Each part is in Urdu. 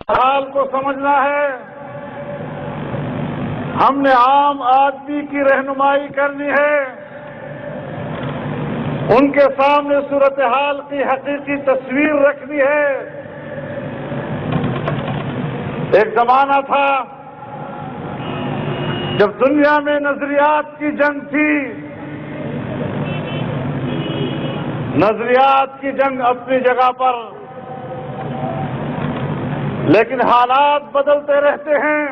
حال کو سمجھنا ہے، ہم نے عام آدمی کی رہنمائی کرنی ہے، ان کے سامنے صورتحال کی حقیقی تصویر رکھنی ہے۔ ایک زمانہ تھا جب دنیا میں نظریات کی جنگ تھی، نظریات کی جنگ اپنی جگہ پر، لیکن حالات بدلتے رہتے ہیں۔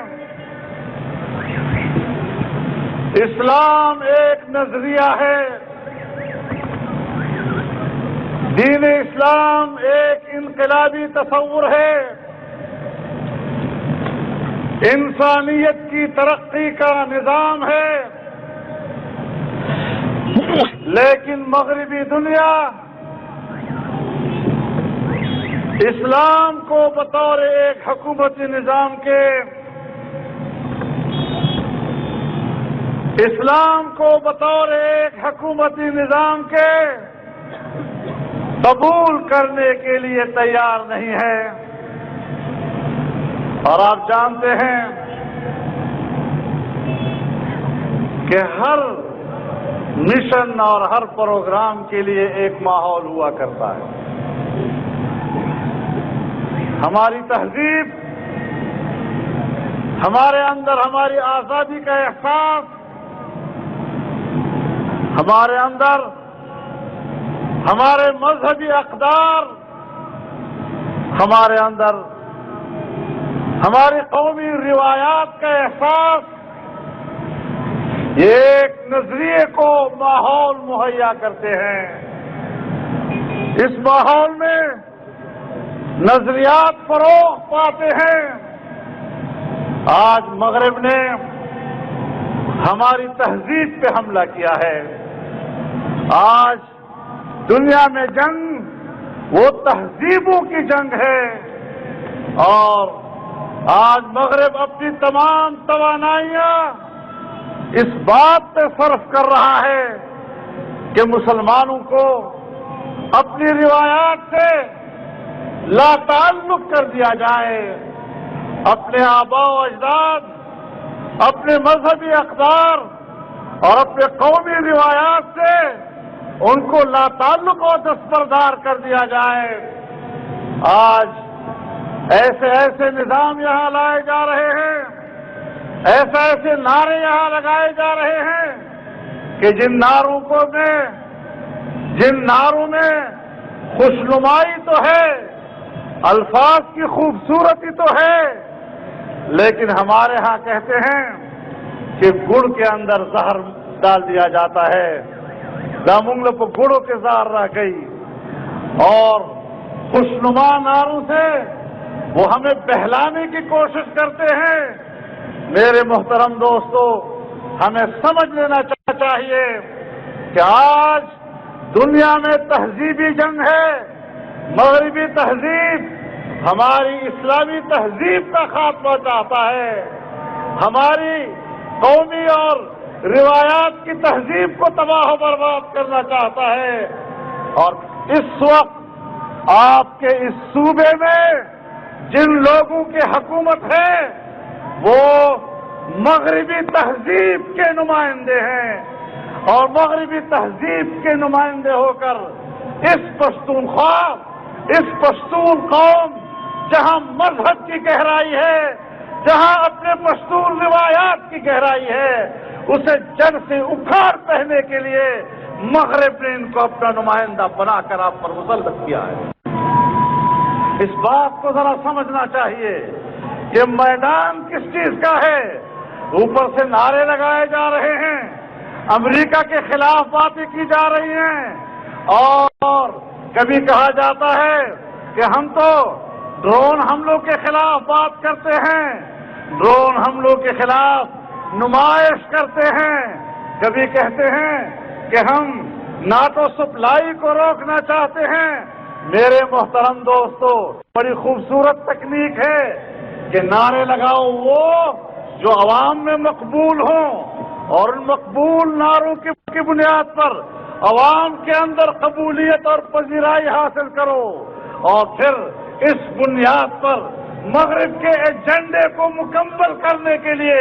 اسلام ایک نظریہ ہے، دین اسلام ایک انقلابی تصور ہے، انسانیت کی ترقی کا نظام ہے، لیکن مغربی دنیا اسلام کو بطور ایک حکومتی نظام کے، اسلام کو بطور ایک حکومتی نظام کے قبول کرنے کے لیے تیار نہیں ہے۔ اور آپ جانتے ہیں کہ ہر مشن اور ہر پروگرام کے لیے ایک ماحول ہوا کرتا ہے۔ ہماری تہذیب، ہمارے اندر ہماری آزادی کا احساس، ہمارے اندر ہمارے مذہبی اقدار، ہمارے اندر ہماری قومی روایات کا احساس، یہ ایک نظریے کو ماحول مہیا کرتے ہیں۔ اس ماحول میں نظریات فروغ پاتے ہیں۔ آج مغرب نے ہماری تہذیب پہ حملہ کیا ہے۔ آج دنیا میں جنگ وہ تہذیبوں کی جنگ ہے، اور آج مغرب اپنی تمام توانائیاں اس بات پہ صرف کر رہا ہے کہ مسلمانوں کو اپنی روایات سے لا تعلق کر دیا جائے، اپنے آباء و اجداد، اپنے مذہبی اقدار اور اپنے قومی روایات سے ان کو لا تعلق و دستبردار کر دیا جائے۔ آج ایسے نظام یہاں لائے جا رہے ہیں، ایسے نعرے یہاں لگائے جا رہے ہیں کہ جن نعروں میں خوشنمائی تو ہے، الفاظ کی خوبصورتی تو ہے، لیکن ہمارے ہاں کہتے ہیں کہ گڑ کے اندر زہر ڈال دیا جاتا ہے۔ دامنگل کو گڑوں کے زہر رہ گئی، اور خوشنما نعروں سے وہ ہمیں بہلانے کی کوشش کرتے ہیں۔ میرے محترم دوستو، ہمیں سمجھ لینا چاہیے کہ آج دنیا میں تہذیبی جنگ ہے۔ مغربی تہذیب ہماری اسلامی تہذیب کا خاتمہ چاہتا ہے، ہماری قومی اور روایات کی تہذیب کو تباہ و برباد کرنا چاہتا ہے۔ اور اس وقت آپ کے اس صوبے میں جن لوگوں کی حکومت ہے وہ مغربی تہذیب کے نمائندے ہیں، اور مغربی تہذیب کے نمائندے ہو کر اس پشتونخوا، اس پشتون قوم جہاں مذہب کی گہرائی ہے، جہاں اپنے پشتون روایات کی گہرائی ہے، اسے جڑ سے اکھاڑ پہنے کے لیے مغرب نے ان کو اپنا نمائندہ بنا کر آپ پر مسلط کیا ہے۔ اس بات کو ذرا سمجھنا چاہیے کہ میدان کس چیز کا ہے۔ اوپر سے نعرے لگائے جا رہے ہیں، امریکہ کے خلاف باتیں کی جا رہی ہیں، اور کبھی کہا جاتا ہے کہ ہم تو ڈرون حملوں کے خلاف بات کرتے ہیں، ڈرون حملوں کے خلاف نمائش کرتے ہیں، کبھی کہتے ہیں کہ ہم ناٹو سپلائی کو روکنا چاہتے ہیں۔ میرے محترم دوستو، بڑی خوبصورت تکنیک ہے کہ نعرے لگاؤ وہ جو عوام میں مقبول ہوں، اور ان مقبول نعروں کی بنیاد پر عوام کے اندر قبولیت اور پذیرائی حاصل کرو، اور پھر اس بنیاد پر مغرب کے ایجنڈے کو مکمل کرنے کے لیے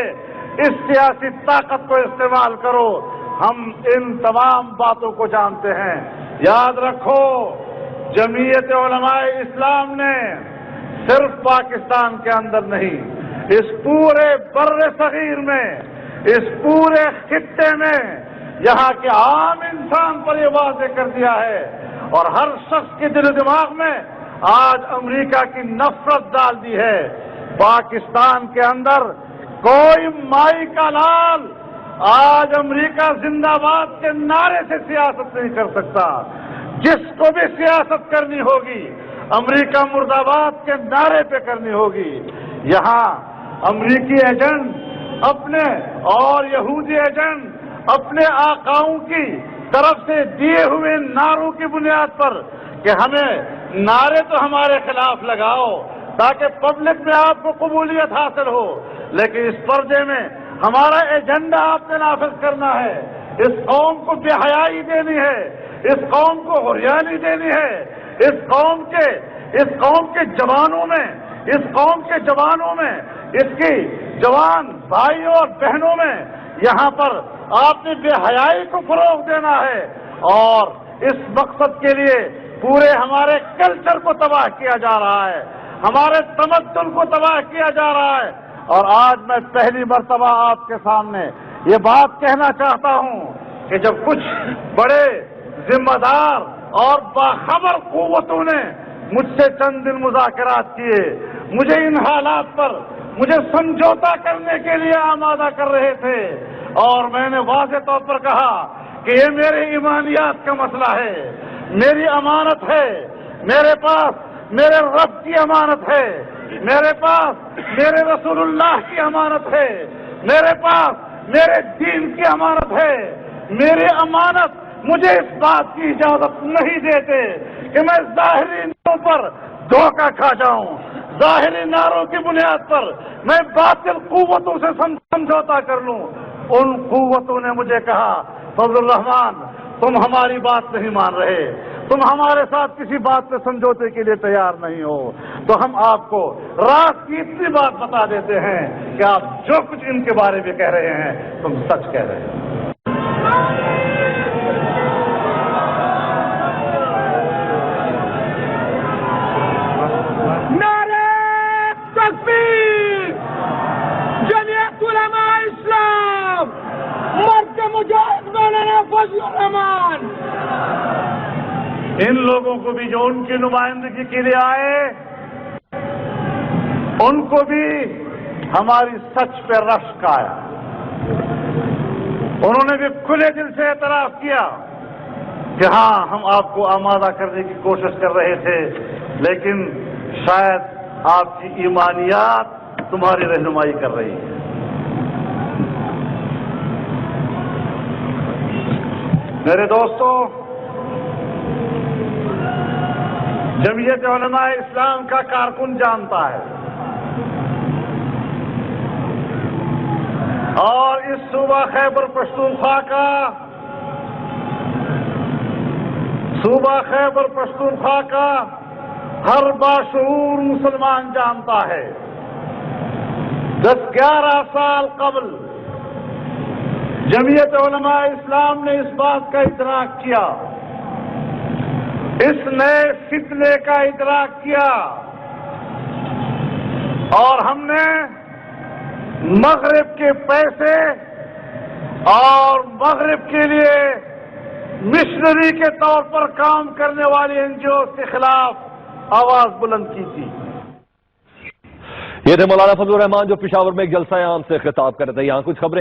اس سیاسی طاقت کو استعمال کرو. ہم ان تمام باتوں کو جانتے ہیں. یاد رکھو، جمعیت علماء اسلام نے صرف پاکستان کے اندر نہیں، اس پورے بر صغیر میں، اس پورے خطے میں یہاں کے عام انسان پر یہ واضح کر دیا ہے، اور ہر شخص کے دل و دماغ میں آج امریکہ کی نفرت ڈال دی ہے. پاکستان کے اندر کوئی مائی کا لال آج امریکہ زندہ باد کے نعرے سے سیاست نہیں کر سکتا. جس کو بھی سیاست کرنی ہوگی امریکہ مرد آباد کے نعرے پہ کرنی ہوگی. یہاں امریکی ایجنٹ اپنے اور یہودی ایجنٹ اپنے آقاؤں کی طرف سے دیے ہوئے نعروں کی بنیاد پر کہ ہمیں نعرے تو ہمارے خلاف لگاؤ تاکہ پبلک میں آپ کو قبولیت حاصل ہو، لیکن اس پردے میں ہمارا ایجنڈا آپ نے نافذ کرنا ہے. اس قوم کو بے حیائی دینی ہے، اس قوم کو حریانی دینی ہے. اس قوم کے جوانوں میں، اس قوم کے جوانوں میں، اس کی جوان بھائیوں اور بہنوں میں یہاں پر آپ نے بے حیائی کو فروغ دینا ہے، اور اس مقصد کے لیے پورے ہمارے کلچر کو تباہ کیا جا رہا ہے، ہمارے تمدن کو تباہ کیا جا رہا ہے. اور آج میں پہلی مرتبہ آپ کے سامنے یہ بات کہنا چاہتا ہوں کہ جب کچھ بڑے ذمہ دار اور باخبر قوتوں نے مجھ سے چند دن مذاکرات کیے، مجھے ان حالات پر مجھے سمجھوتا کرنے کے لیے آمادہ کر رہے تھے، اور میں نے واضح طور پر کہا کہ یہ میرے ایمانیات کا مسئلہ ہے، میری امانت ہے، میرے پاس میرے رب کی امانت ہے، میرے پاس میرے رسول اللہ کی امانت ہے، میرے پاس میرے دین کی امانت ہے. میری امانت مجھے اس بات کی اجازت نہیں دیتے کہ میں ظاہری نعروں پر دھوکہ کھا جاؤں، ظاہری نعروں کی بنیاد پر میں باطل قوتوں سے سمجھوتا کر لوں. ان قوتوں نے مجھے کہا فضل الرحمان تم ہماری بات نہیں مان رہے، تم ہمارے ساتھ کسی بات پہ سمجھوتے کے لیے تیار نہیں ہو، تو ہم آپ کو رات کی اتنی بات بتا دیتے ہیں کہ آپ جو کچھ ان کے بارے میں کہہ رہے ہیں تم سچ کہہ رہے ہیں. نعرہ تکبیر! جمعیت علماء اسلام! مرد مجاہد مولانا فضل الرحمان! ان لوگوں کو بھی جو ان کی نمائندگی کے لیے آئے، ان کو بھی ہماری سچ پہ رشک آیا. انہوں نے بھی کھلے دل سے اعتراف کیا کہ ہاں ہم آپ کو آمادہ کرنے کی کوشش کر رہے تھے، لیکن شاید آپ کی ایمانیات تمہاری رہنمائی کر رہی ہے. میرے دوستو، جمعیت علماء اسلام کا کارکن جانتا ہے، اور اس صوبہ خیبر پختونخوا کا ہر باشعور مسلمان جانتا ہے. 10-11 سال قبل جمعیت علماء اسلام نے اس بات کا ادراک کیا، اس نئے فتنے کا ادراک کیا، اور ہم نے مغرب کے پیسے اور مغرب کے لیے مشنری کے طور پر کام کرنے والی NGOs کے خلاف آواز بلند کی تھی. یہ تھے مولانا فضل الرحمان جو پشاور میں ایک جلسہ عام سے خطاب کر رہے تھے. یہاں کچھ خبریں